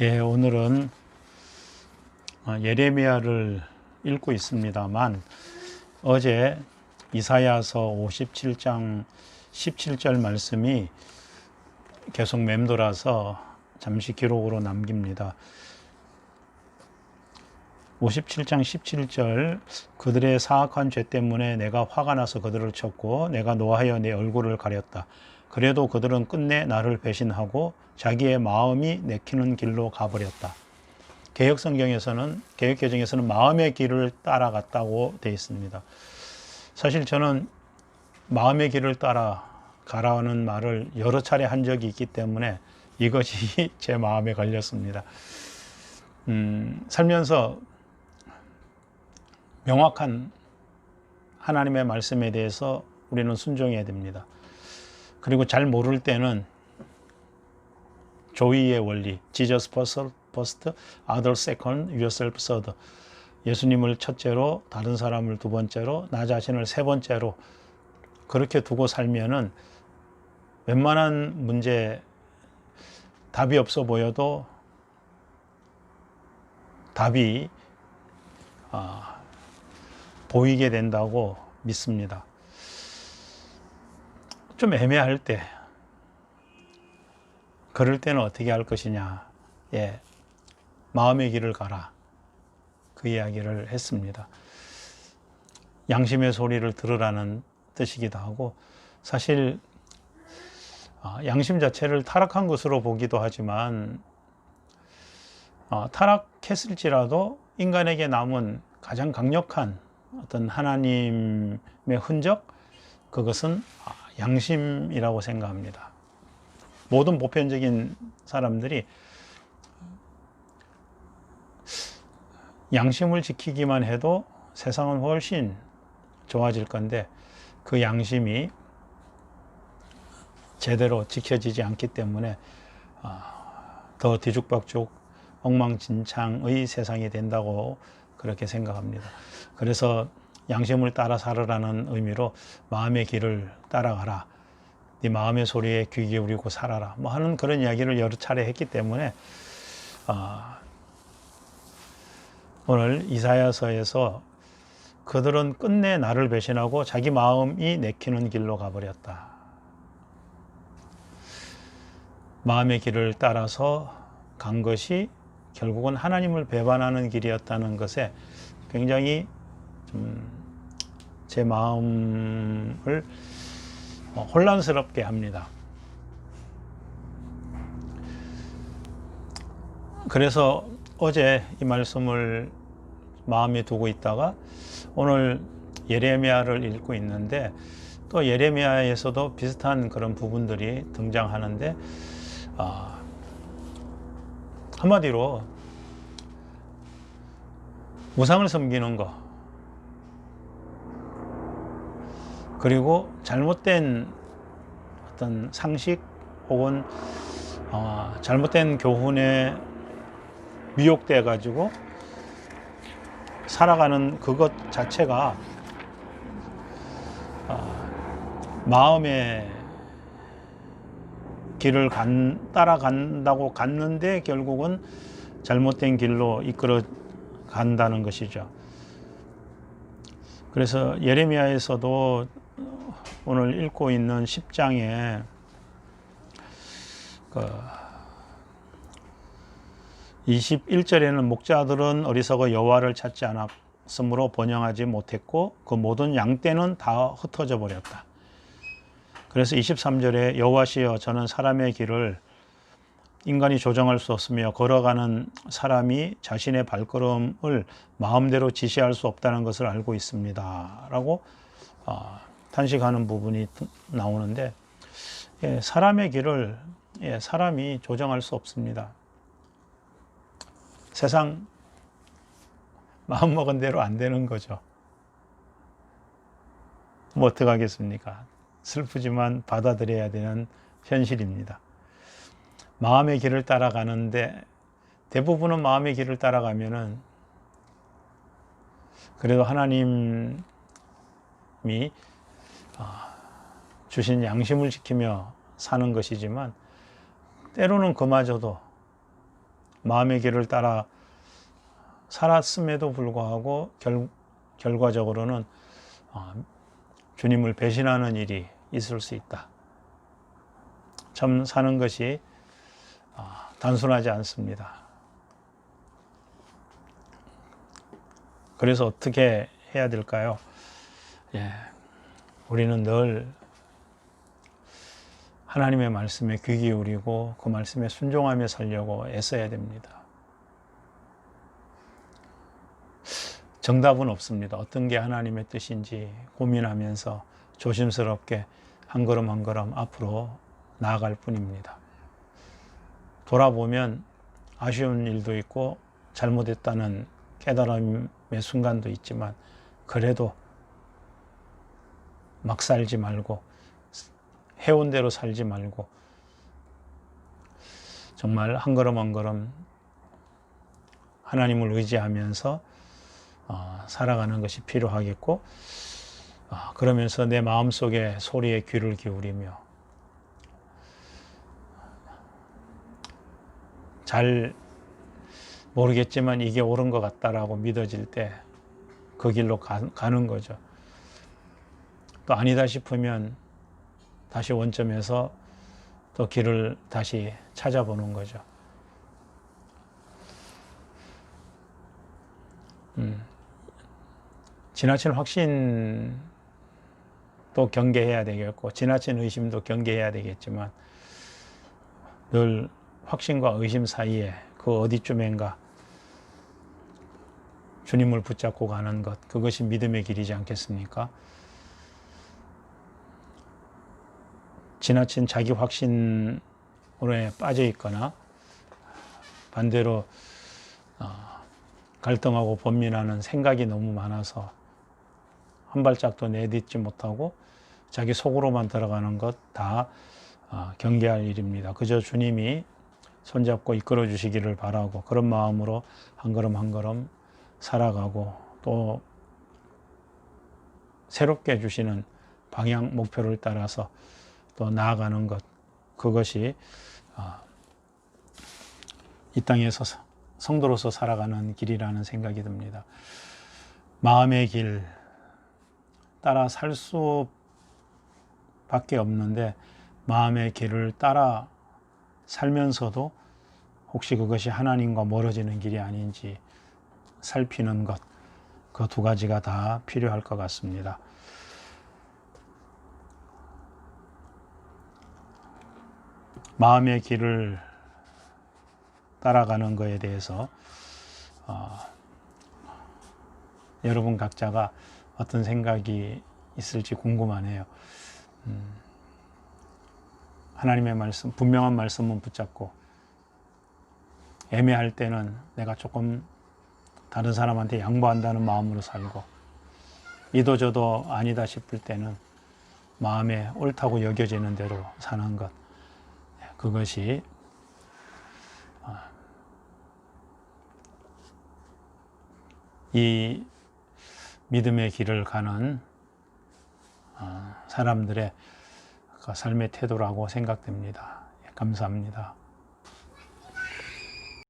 예, 오늘은 예레미야를 읽고 있습니다만 어제 이사야서 57장 17절 말씀이 계속 맴돌아서 잠시 기록으로 남깁니다. 57장 17절 그들의 사악한 죄 때문에 내가 화가 나서 그들을 쳤고 내가 노하여 내 얼굴을 가렸다. 그래도 그들은 끝내 나를 배신하고 자기의 마음이 내키는 길로 가버렸다. 개역개정에서는 마음의 길을 따라갔다고 되어 있습니다. 사실 저는 마음의 길을 따라가라는 말을 여러 차례 한 적이 있기 때문에 이것이 제 마음에 걸렸습니다. 살면서 명확한 하나님의 말씀에 대해서 우리는 순종해야 됩니다. 그리고 잘 모를 때는 조이의 원리, Jesus first, others second, yourself third. 예수님을 첫째로, 다른 사람을 두 번째로, 나 자신을 세 번째로 그렇게 두고 살면은 웬만한 문제 답이 없어 보여도 답이 보이게 된다고 믿습니다. 좀 애매할 때, 그럴 때는 어떻게 할 것이냐. 예, 마음의 길을 가라. 그 이야기를 했습니다. 양심의 소리를 들으라는 뜻이기도 하고, 사실 양심 자체를 타락한 것으로 보기도 하지만 타락했을지라도 인간에게 남은 가장 강력한 어떤 하나님의 흔적, 그것은 양심이라고 생각합니다. 모든 보편적인 사람들이 양심을 지키기만 해도 세상은 훨씬 좋아질 건데 그 양심이 제대로 지켜지지 않기 때문에 더 뒤죽박죽 엉망진창의 세상이 된다고 그렇게 생각합니다. 그래서 양심을 따라 살으라는 의미로 마음의 길을 따라가라. 네 마음의 소리에 귀 기울이고 살아라. 뭐 하는 그런 이야기를 여러 차례 했기 때문에 오늘 이사야서에서 그들은 끝내 나를 배신하고 자기 마음이 내키는 길로 가버렸다. 마음의 길을 따라서 간 것이 결국은 하나님을 배반하는 길이었다는 것에 굉장히 제 마음을 혼란스럽게 합니다. 그래서 어제 이 말씀을 마음에 두고 있다가 오늘 예레미야를 읽고 있는데 또 예레미야에서도 비슷한 그런 부분들이 등장하는데 한마디로 우상을 섬기는 것, 그리고 잘못된 어떤 상식 혹은 잘못된 교훈에 미혹돼 가지고 살아가는 그것 자체가 마음의 길을 따라간다고 갔는데 결국은 잘못된 길로 이끌어 간다는 것이죠. 그래서 예레미야에서도 오늘 읽고 있는 10장에 21절에는 목자들은 어리석어 여호와를 찾지 않았으므로 번영하지 못했고 그 모든 양떼는 다 흩어져 버렸다. 그래서 23절에 여호와시여 저는 사람의 길을 인간이 조정할 수 없으며 걸어가는 사람이 자신의 발걸음을 마음대로 지시할 수 없다는 것을 알고 있습니다. 라고 탄식하는 부분이 나오는데 사람의 길을 사람이 조정할 수 없습니다. 세상 마음먹은 대로 안 되는 거죠. 뭐 어떡하겠습니까? 슬프지만 받아들여야 되는 현실입니다. 마음의 길을 따라가는데 대부분은 마음의 길을 따라가면은 그래도 하나님이 주신 양심을 지키며 사는 것이지만 때로는 그마저도 마음의 길을 따라 살았음에도 불구하고 결과적으로는 주님을 배신하는 일이 있을 수 있다. 참 사는 것이 단순하지 않습니다. 그래서 어떻게 해야 될까요? 우리는 늘 하나님의 말씀에 귀 기울이고 그 말씀에 순종하며 살려고 애써야 됩니다. 정답은 없습니다. 어떤 게 하나님의 뜻인지 고민하면서 조심스럽게 한 걸음 한 걸음 앞으로 나아갈 뿐입니다. 돌아보면 아쉬운 일도 있고 잘못했다는 깨달음의 순간도 있지만 그래도 막 살지 말고 해온 대로 살지 말고 정말 한 걸음 한 걸음 하나님을 의지하면서 살아가는 것이 필요하겠고 그러면서 내 마음속에 소리에 귀를 기울이며 잘 모르겠지만 이게 옳은 것 같다라고 믿어질 때 그 길로 가는 거죠. 또 아니다 싶으면 다시 원점에서 또 길을 다시 찾아보는 거죠. 지나친 확신도 경계해야 되겠고 지나친 의심도 경계해야 되겠지만 늘 확신과 의심 사이에 그 어디쯤인가 주님을 붙잡고 가는 것, 그것이 믿음의 길이지 않겠습니까? 지나친 자기 확신에 빠져 있거나 반대로 갈등하고 번민하는 생각이 너무 많아서 한 발짝도 내딛지 못하고 자기 속으로만 들어가는 것 다 경계할 일입니다. 그저 주님이 손잡고 이끌어 주시기를 바라고 그런 마음으로 한 걸음 한 걸음 살아가고 또 새롭게 주시는 방향 목표를 따라서 또 나아가는 것, 그것이 이 땅에서 성도로서 살아가는 길이라는 생각이 듭니다. 마음의 길 따라 살 수밖에 없는데 마음의 길을 따라 살면서도 혹시 그것이 하나님과 멀어지는 길이 아닌지 살피는 것, 그 두 가지가 다 필요할 것 같습니다. 마음의 길을 따라가는 것에 대해서 여러분 각자가 어떤 생각이 있을지 궁금하네요. 하나님의 말씀, 분명한 말씀은 붙잡고 애매할 때는 내가 조금 다른 사람한테 양보한다는 마음으로 살고 이도저도 아니다 싶을 때는 마음에 옳다고 여겨지는 대로 사는 것, 그것이 이 믿음의 길을 가는 사람들의 삶의 태도라고 생각됩니다. 감사합니다.